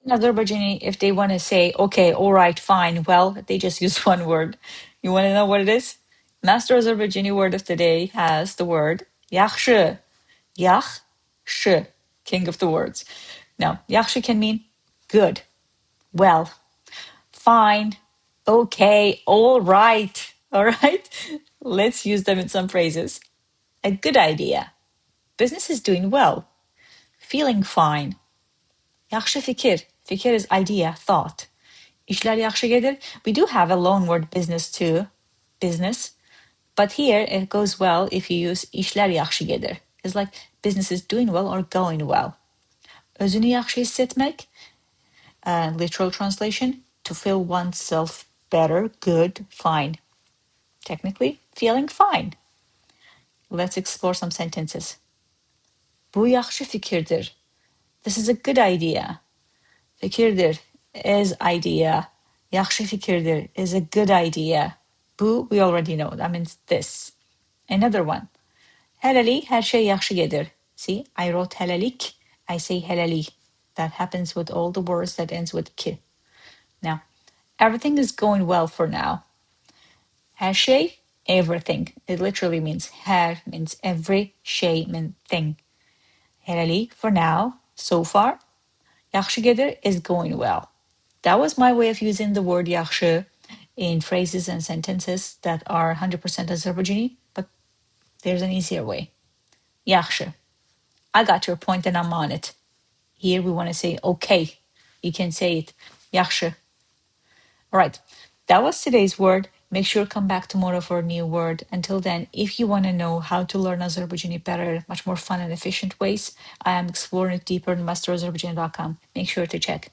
In Azerbaijani, if they want to say, okay, all right, fine, well, they just use one word. You want to know what it is? Master Azerbaijani word of the day has the word YAXŞI. YAXŞI, king of the words. Now, YAXŞI can mean good, well, fine, okay, all right. All right? Let's use them in some phrases. A good idea. Business is doing well. Feeling fine. Yaxşı fikir. Fikir is idea, thought. İşlər yaxşı gedir. We do have a loan word business too. Business. But here it goes well if you use İşlər yaxşı gedir. It's like business is doing well or going well. Özünü yaxşı hissetmek. Literal translation. To feel oneself better, good, fine. Technically, feeling fine. Let's explore some sentences. Bu yaxşı fikirdir. This is a good idea. Fikirdir is idea. Yaxşı fikirdir is a good idea. Bu, we already know. That means this. Another one. Hələlik, her şey yaxşı gedir. See, I wrote hələlik. I say hələlik. That happens with all the words that ends with ki. Now, everything is going well for now. Her şey, everything. It literally means her, means every, şey means thing. Hələlik, for now, so far. Yaxşı gedir is going well. That was my way of using the word yaxşı in phrases and sentences that are 100% Azerbaijani, but there's an easier way. Yaxşı. I got your point and I'm on it. Here we want to say okay. You can say it. Yaxşı. All right. That was today's word. Make sure to come back tomorrow for a new word. Until then, if you want to know how to learn Azerbaijani better, much more fun and efficient ways, I am exploring it deeper on masterazerbaijani.com. Make sure to check.